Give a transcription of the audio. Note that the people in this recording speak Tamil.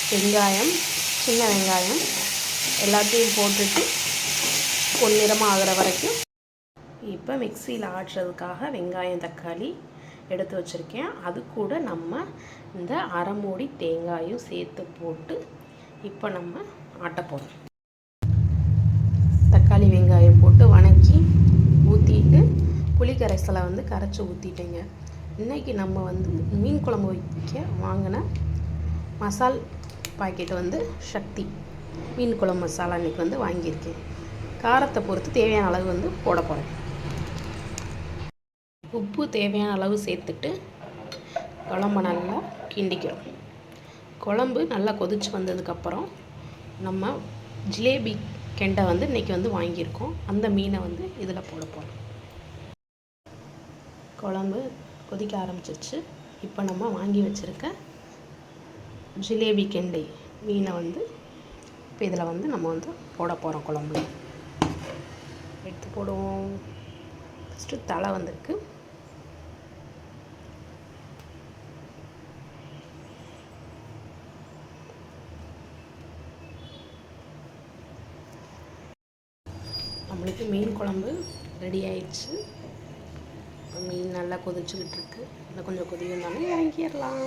வெங்காயம், சின்ன வெங்காயம் எல்லாத்தையும் போட்டுட்டு பொன்னிறமாக ஆகிற வரைக்கும். இப்போ மிக்சியில் ஆட்டுறதுக்காக வெங்காயம் தக்காளி எடுத்து வச்சுருக்கேன். அது கூட நம்ம இந்த அரை மூடி தேங்காயும் சேர்த்து போட்டு இப்போ நம்ம ஆட்ட போகிறோம். தக்காளி வெங்காயம் போட்டு வணக்கி ஊற்றிட்டு புளி கரைசலை கரைச்சி ஊற்றிட்டேங்க. இன்றைக்கி நம்ம மீன் குழம்பு வைக்க வாங்கின மசால் பாக்கெட்டு சக்தி மீன் குழம்பு மசாலா இன்றைக்கி வாங்கியிருக்கேன். காரத்தை பொறுத்து தேவையான அளவு போட போகிறேன். உப்பு தேவையான அளவு சேர்த்துட்டு குழம்பு நல்லா கிண்டிக்கிறோம். குழம்பு நல்லா கொதிச்சு வந்ததுக்கப்புறம் நம்ம ஜிலேபி கெண்டை இன்றைக்கி வாங்கியிருக்கோம். அந்த மீனை இதில் போட போகிறோம். குழம்பு கொதிக்க ஆரம்பிச்சிருச்சு. இப்போ நம்ம வாங்கி வச்சுருக்க ஜிலேபி கெண்டை மீனை இப்போ இதில் நம்ம போட போகிறோம். குழம்புல எடுத்து போடுவோம். ஃபஸ்ட்டு தலை வந்திருக்கு. நம்மளுக்கு மீன் குழம்பு ரெடி ஆயிடுச்சு. மீன் நல்லா கொதிச்சுக்கிட்டு இருக்கு. இன்னும் கொஞ்சம் கொதி வந்தாலும் இறங்கிடலாம்.